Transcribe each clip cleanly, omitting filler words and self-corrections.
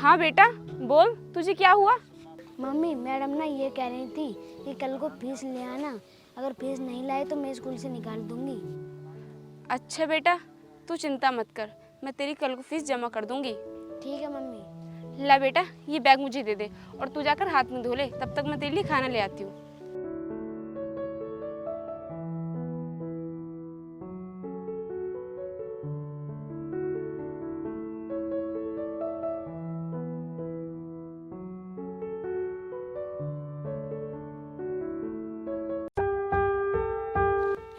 हाँ बेटा बोल, तुझे क्या हुआ? मम्मी, मैडम ना ये कह रही थी कि कल को फीस ले आना, अगर फीस नहीं लाए तो मैं स्कूल से निकाल दूंगी। अच्छा बेटा, तू चिंता मत कर, मैं तेरी कल को फीस जमा कर दूंगी। ठीक है मम्मी। ला बेटा, ये बैग मुझे दे दे और तू जाकर हाथ मुंह धो ले, तब तक मैं तेरे लिए खाना ले आती हूँ।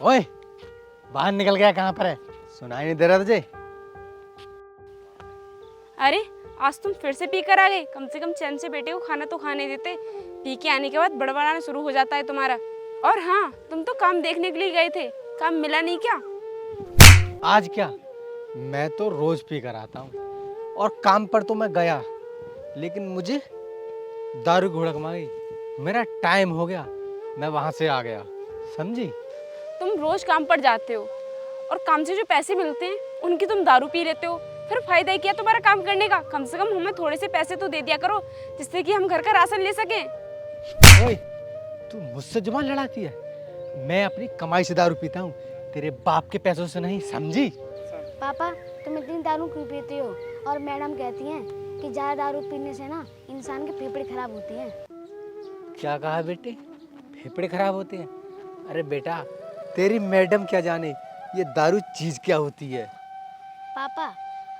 ओए, बाहर निकल गया, कहाँ पर है? सुनाई नहीं दे रहा तुझे? अरे आज तुम फिर से पी कर आ गए। कम से कम चैन से बेटे को खाना तो खाने देते। पी के आने के बाद बड़बड़ाना शुरू हो जाता है तुम्हारा। और हाँ, तुम तो काम देखने के लिए गए थे, काम मिला नहीं क्या? आज क्या, मैं तो रोज पी कर आता हूँ और काम पर तो मैं गया, लेकिन मुझे दारू घुड़क मांगी। मेरा टाइम हो गया, मैं वहां से आ गया, समझी? तुम रोज काम पर जाते हो और काम से जो पैसे मिलते हैं उनकी तुम दारू पी लेते हो। फिर फायदा ही क्या तुम्हारा काम करने का? कम से कम हमें थोड़े से पैसे तो दे दिया करो, जिससे कि हम घर का राशन ले सकें। ओए, तू मुझसे जुबान लड़ाती है? मैं अपनी कमाई से दारू पीता हूँ, तेरे बाप के पैसों से नहीं, समझी? पापा, तुम इतनी दारू क्यों पीते हो? और मैडम कहती हैं कि ज़्यादा दारू पीने से ना इंसान के फेफड़े खराब होते हैं। क्या कहा बेटे? फेफड़े खराब होते हैं? अरे बेटा, तेरी मैडम क्या जाने ये दारू चीज क्या होती है। पापा,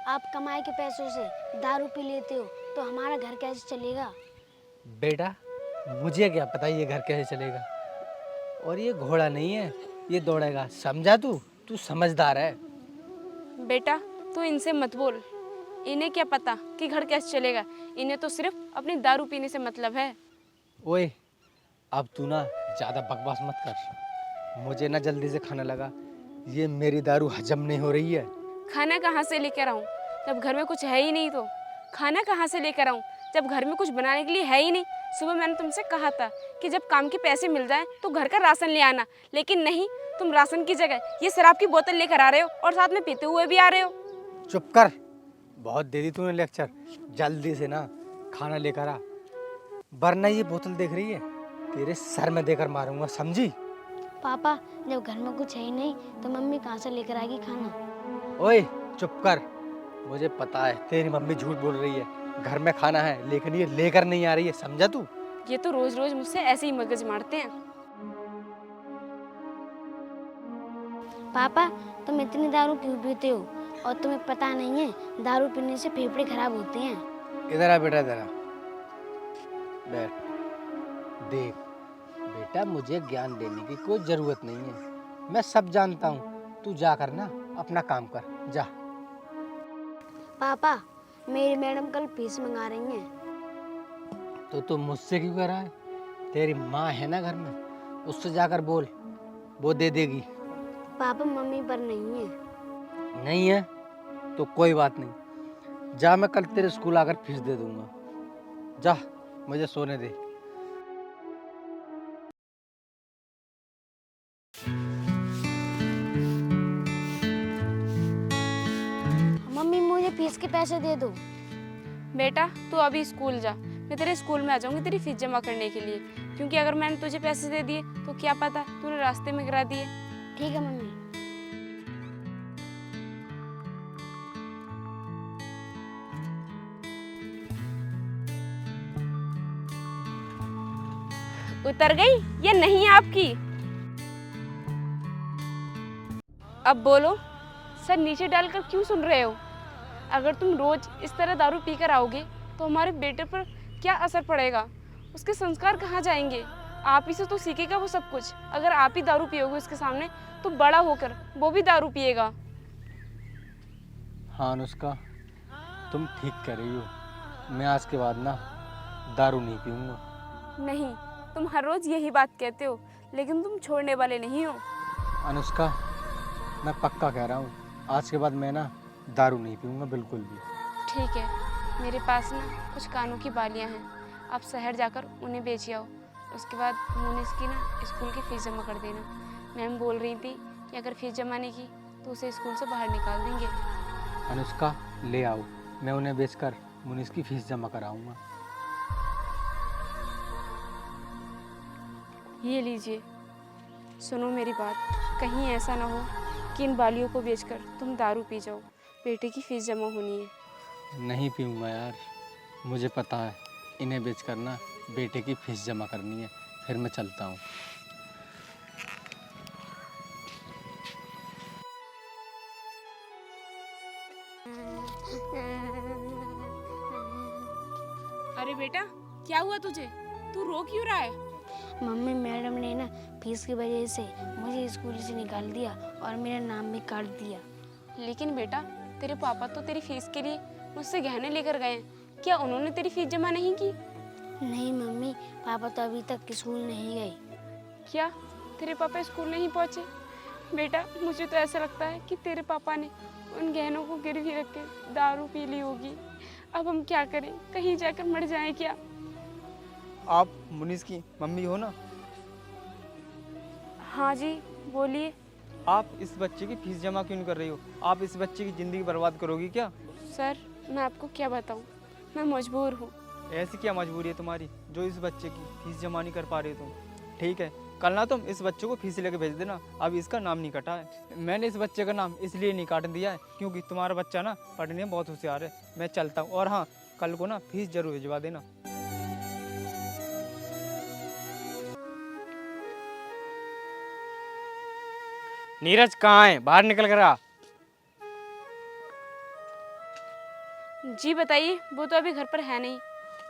आप कमाई के पैसों से दारू पी लेते हो तो हमारा घर कैसे चलेगा? बेटा, मुझे क्या पता ये घर कैसे चलेगा। और ये घोड़ा नहीं है, ये दौड़ेगा, समझा? तू समझदार है। बेटा तू इनसे मत बोल, इन्हें क्या पता कि घर कैसे चलेगा। इन्हें तो सिर्फ अपनी दारू पीने से मतलब है। ओए, अब तू ना ज्यादा बकवास मत कर, मुझे ना जल्दी से खाना लगा, ये मेरी दारू हजम नहीं हो रही है। खाना कहाँ से लेकर आऊँ जब घर में कुछ है ही नहीं? तो खाना कहाँ से लेकर आऊँ जब घर में कुछ बनाने के लिए है ही नहीं? सुबह मैंने तुमसे कहा था कि जब काम के पैसे मिल जाएं तो घर का राशन ले आना, लेकिन नहीं, तुम राशन की जगह ये शराब की बोतल लेकर आ रहे हो और साथ में पीते हुए भी आ रहे हो। चुप कर, बहुत दे दी तूने लेक्चर। जल्दी से ना खाना लेकर आ, वरना ये बोतल देख रही है, तेरे सर में देकर मारूंगा, समझी? पापा, जब घर में कुछ है ही नहीं तो मम्मी कहाँ से लेकर आएगी खाना? ओए चुप कर, मुझे पता है तेरी मम्मी झूठ बोल रही है, घर में खाना है, लेकिन ये लेकर नहीं आ रही है, समझा तू? ये तो रोज रोज मुझसे ऐसे ही मगज मारते हैं। पापा, तुम इतनी दारू क्यों पीते हो? और तुम्हें पता नहीं है दारू पीने से फेफड़े खराब होते हैं। इधर आ बेटा, इधर आ, बैठ। देख बेटा, मुझे ज्ञान देने की कोई जरूरत नहीं है, मैं सब जानता हूँ। तू जाकर ना अपना काम कर, जा। पापा, मेरी मैडम कल फीस मंगा रही हैं। तो तू मुझसे क्यों कर रहा है? तेरी माँ है ना घर में, उससे जाकर बोल, वो दे देगी। पापा, मम्मी पर नहीं है। नहीं है तो कोई बात नहीं, जा, मैं कल तेरे स्कूल आकर फीस दे दूंगा। जा, मुझे सोने दे। मम्मी, मुझे फीस के पैसे दे दो। बेटा तू अभी स्कूल जा, मैं तेरे स्कूल में आ जाऊंगी तेरी फीस जमा करने के लिए, क्योंकि अगर मैंने तुझे पैसे दे दिए तो क्या पता तूने रास्ते में गिरा दिए। ठीक है मम्मी। उतर गई या नहीं आपकी? अब बोलो, सर नीचे डालकर क्यों सुन रहे हो? अगर तुम रोज इस तरह दारू पीकर आओगे तो हमारे बेटे पर क्या असर पड़ेगा? उसके संस्कार कहाँ जाएंगे? आप ही से तो सीखेगा वो सब कुछ। अगर आप ही दारू पियोगे उसके सामने तो बड़ा होकर वो भी दारू पिएगा। हाँ अनुष्का, तुम ठीक कह रही हो, मैं आज के बाद ना दारू नहीं पीऊंगा। नहीं, तुम हर रोज यही बात कहते हो, लेकिन तुम छोड़ने वाले नहीं हो। अनुष्का, मैं पक्का कह रहा हूँ, आज के बाद मैं ना दारू नहीं पीऊंगा बिल्कुल भी। ठीक है, मेरे पास ना कुछ कानों की बालियाँ हैं, आप शहर जाकर उन्हें बेच आओ। उसके बाद मुनीस की ना स्कूल की फ़ीस जमा कर देना। मैम बोल रही थी कि अगर फ़ीस जमा नहीं की तो उसे स्कूल से बाहर निकाल देंगे। अनुष्का, ले आओ, मैं उन्हें बेचकर मुनीस की फीस जमा कराऊंगा। ये लीजिए, सुनो मेरी बात, कहीं ऐसा ना हो कि इन बालियों को बेचकर तुम दारू पी जाओ। बेटे की फीस जमा होनी है। नहीं पीऊँगा यार, मुझे पता है इन्हें बेचकर ना बेटे की फीस जमा करनी है। फिर मैं चलता हूँ। अरे बेटा, क्या हुआ तुझे? तू रो क्यों रहा है? मम्मी, मैडम ने ना फीस की वजह से मुझे स्कूल से निकाल दिया और मेरा नाम भी काट दिया। लेकिन बेटा, तेरे पापा तो तेरी फीस के लिए मुझसे गहने लेकर गए हैं। क्या उन्होंने तेरी फीस जमा नहीं की? नहीं मम्मी, पापा तो अभी तक स्कूल नहीं गए। क्या तेरे पापा स्कूल नहीं पहुंचे? बेटा, मुझे तो ऐसा लगता है कि तेरे पापा ने उन गहनों को गिरवी रख के दारू पी ली होगी। अब हम क्या करें? कहीं जाकर मर जाएं क्या? आप मुनीस की मम्मी हो ना? हाँ जी, बोलिए। आप इस बच्चे की फीस जमा क्यों नहीं कर रही हो? आप इस बच्चे की ज़िंदगी बर्बाद करोगी क्या? सर, मैं आपको क्या बताऊं, मैं मजबूर हूँ। ऐसी क्या मजबूरी है तुम्हारी जो इस बच्चे की फीस जमा नहीं कर पा रहे हो तुम? ठीक है, कल ना तुम इस बच्चे को फीस लेके भेज देना। अब इसका नाम नहीं कटा है। मैंने इस बच्चे का नाम इसलिए नहीं काट दिया है क्योंकि तुम्हारा बच्चा ना पढ़ने में बहुत होशियार है। मैं चलता हूँ, और हाँ, कल को ना फीस जरूर भिजवा देना। नीरज कहाँ है? बाहर निकल कर आ। जी बताइए, वो तो अभी घर पर है नहीं।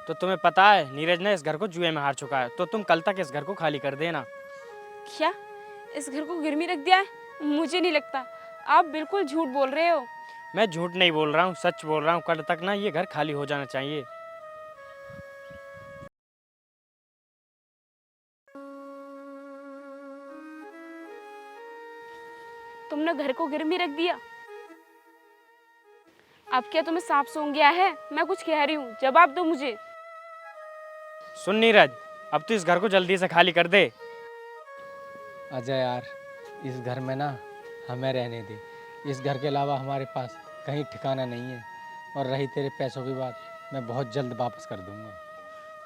तो तुम्हें पता है नीरज ने इस घर को जुए में हार चुका है, तो तुम कल तक इस घर को खाली कर देना। क्या इस घर को गिरवी रख दिया है? मुझे नहीं लगता, आप बिल्कुल झूठ बोल रहे हो। मैं झूठ नहीं बोल रहा हूँ, सच बोल रहा हूँ। कल तक ना ये घर खाली हो जाना चाहिए। तुमने घर को गिरवी रख दिया? अब क्या तुम्हें सांप सूंघ गया है? मैं कुछ कह रही हूँ, जवाब दो मुझे। सुन नीरज, अब तू इस घर को जल्दी से खाली कर दे। अजय यार, इस घर में ना हमें रहने दे। इस घर के अलावा हमारे पास कहीं ठिकाना नहीं है। और रही तेरे पैसों की बात, मैं बहुत जल्द वापस कर दूंगा।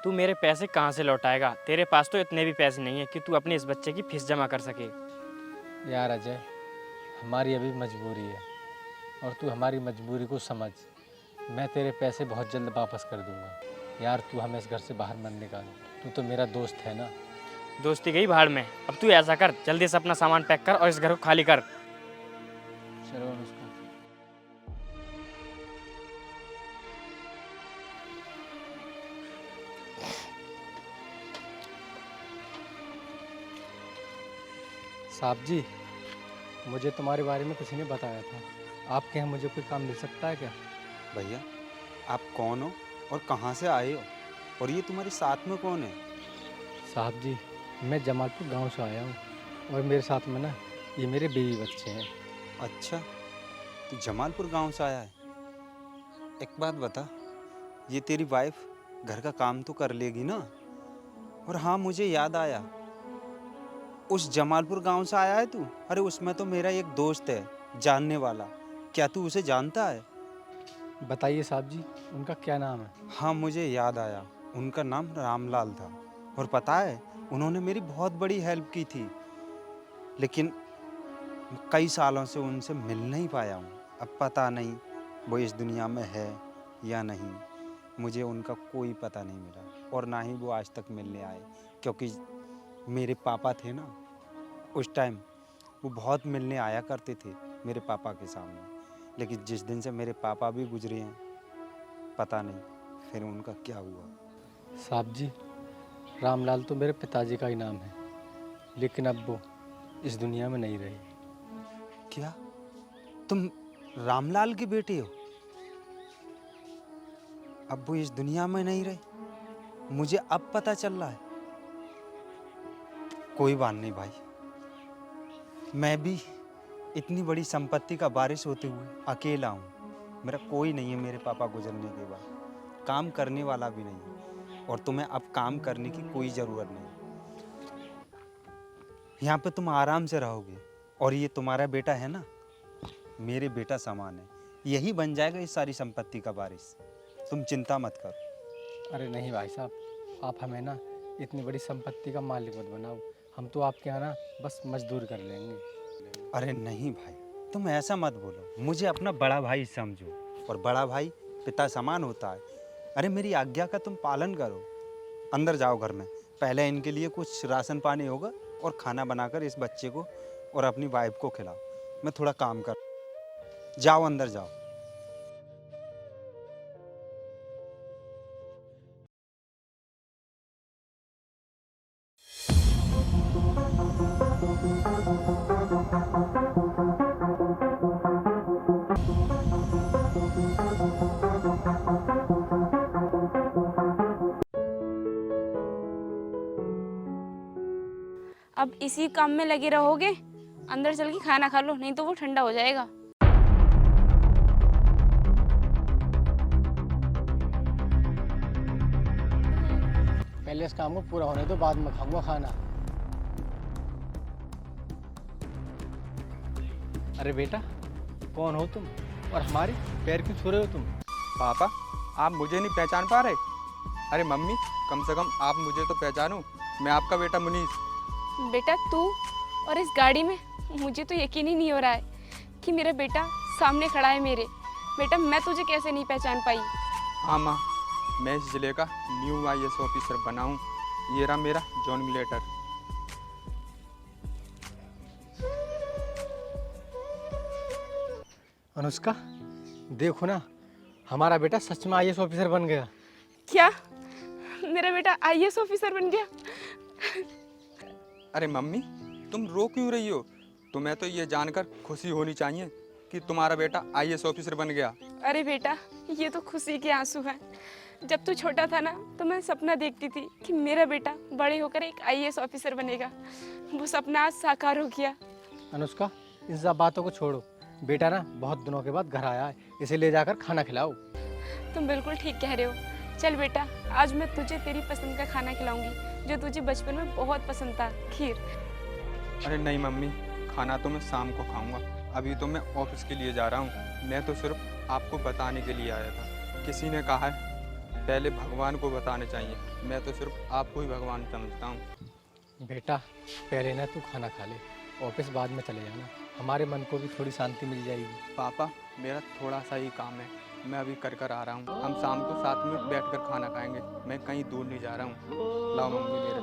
तू मेरे पैसे कहाँ से लौटाएगा? तेरे पास तो इतने भी पैसे नहीं है कि तू अपने इस बच्चे की फीस जमा कर सके। यार अजय, हमारी अभी मजबूरी है और तू हमारी मजबूरी को समझ। मैं तेरे पैसे बहुत जल्द वापस कर दूंगा। यार तू हमें इस घर से बाहर मत निकाल, तू तो मेरा दोस्त है ना। दोस्ती गई भाड़ में। अब तू ऐसा कर, जल्दी से अपना सामान पैक कर और इस घर को खाली कर। चलो अनुष्का। साहब जी, मुझे तुम्हारे बारे में किसी ने बताया था। आपके यहाँ मुझे कोई काम मिल सकता है क्या? भैया, आप कौन हो और कहाँ से आए हो, और ये तुम्हारे साथ में कौन है? साहब जी, मैं जमालपुर गांव से आया हूँ और मेरे साथ में ना ये मेरे बीवी बच्चे हैं। अच्छा, तो जमालपुर गांव से आया है। एक बात बता, ये तेरी वाइफ घर का काम तो कर लेगी ना? और हाँ, मुझे याद आया, उस जमालपुर गांव से आया है तू? अरे उसमें तो मेरा एक दोस्त है जानने वाला। क्या तू उसे जानता है? बताइए साहब जी, उनका क्या नाम है? हाँ, मुझे याद आया, उनका नाम रामलाल था। और पता है, उन्होंने मेरी बहुत बड़ी हेल्प की थी, लेकिन कई सालों से उनसे मिल नहीं पाया हूँ। अब पता नहीं वो इस दुनिया में है या नहीं। मुझे उनका कोई पता नहीं मिला और ना ही वो आज तक मिलने आए, क्योंकि मेरे पापा थे ना, उस टाइम वो बहुत मिलने आया करते थे मेरे पापा के सामने। लेकिन जिस दिन से मेरे पापा भी गुजरे हैं, पता नहीं फिर उनका क्या हुआ। साहब जी, रामलाल तो मेरे पिताजी का ही नाम है, लेकिन अब वो इस दुनिया में नहीं रहे। क्या तुम रामलाल के बेटे हो? अब वो इस दुनिया में नहीं रहे? मुझे अब पता चल रहा है। कोई बात नहीं भाई, मैं भी इतनी बड़ी संपत्ति का वारिस होते हुए अकेला हूँ। मेरा कोई नहीं है मेरे पापा गुजरने के बाद, काम करने वाला भी नहीं। और तुम्हें अब काम करने की कोई ज़रूरत नहीं। यहाँ पे तुम आराम से रहोगे, और ये तुम्हारा बेटा है ना, मेरे बेटा समान है। यही बन जाएगा इस सारी संपत्ति का वारिस। तुम चिंता मत करो। अरे नहीं भाई साहब, आप हमें ना इतनी बड़ी संपत्ति का मालिक मत बनाओ। हम तो आपके यहाँ ना बस मजदूर कर लेंगे। अरे नहीं भाई, तुम ऐसा मत बोलो। मुझे अपना बड़ा भाई समझो, और बड़ा भाई पिता समान होता है। अरे मेरी आज्ञा का तुम पालन करो। अंदर जाओ घर में, पहले इनके लिए कुछ राशन पानी होगा और खाना बनाकर इस बच्चे को और अपनी वाइफ को खिलाओ। मैं थोड़ा काम कर, जाओ अंदर जाओ। अब इसी काम में लगे रहोगे? अंदर चल के खाना खा लो, नहीं तो वो ठंडा हो जाएगा। पहले इस काम को पूरा होने दो, बाद में खाऊंगा खाना। अरे बेटा, कौन हो तुम और हमारे पैर क्यों छू रहे हो तुम? पापा, आप मुझे नहीं पहचान पा रहे? अरे मम्मी, कम से कम आप मुझे तो पहचानो, मैं आपका बेटा मुनीस। बेटा तू और इस गाड़ी में, मुझे तो यकीन ही नहीं हो रहा है कि मेरा बेटा सामने खड़ा है मेरे। बेटा मैं तुझे कैसे नहीं पहचान पाई? हाँ माँ, मैं इस जिले का न्यू IAS ऑफिसर बना हूँ। ये रहा मेरा जॉइनिंग लेटर। अनुष्का, देखो ना, हमारा बेटा सच में IAS ऑफिसर बन गया। क्या मेरा बेटा IAS ऑफिसर बन गया? अरे मम्मी, तुम रो क्यों रही हो? तुम्हें तो ये जानकर खुशी होनी चाहिए कि तुम्हारा बेटा IAS ऑफिसर बन गया। अरे बेटा, ये तो खुशी के आंसू हैं। जब तू छोटा था ना, तो मैं सपना देखती थी कि मेरा बेटा बड़े होकर एक IAS ऑफिसर बनेगा। वो सपना आज साकार हो गया। अनुष्का, इन सब बातों को छोड़ो। बेटा ना बहुत दिनों के बाद घर आया है, इसे ले जाकर खाना खिलाओ। तुम बिल्कुल ठीक कह रहे हो। चल बेटा, आज मैं तुझे तेरी पसंद का खाना खिलाऊंगी, जो तुझे बचपन में बहुत पसंद था, खीर। अरे नहीं मम्मी, खाना तो मैं शाम को खाऊंगा। अभी तो मैं ऑफिस के लिए जा रहा हूँ। मैं तो सिर्फ आपको बताने के लिए आया था। किसी ने कहा है पहले भगवान को बताने चाहिए, मैं तो सिर्फ आपको ही भगवान समझता हूँ। बेटा, पहले ना तू खाना खा ले, ऑफिस बाद में चले जाना। हमारे मन को भी थोड़ी शांति मिल जाएगी। पापा, मेरा थोड़ा सा ही काम है, मैं अभी कर आ रहा हूँ। हम शाम को साथ में बैठकर खाना खाएंगे। मैं कहीं दूर नहीं जा रहा हूँ। लाओ मम्मी मेरे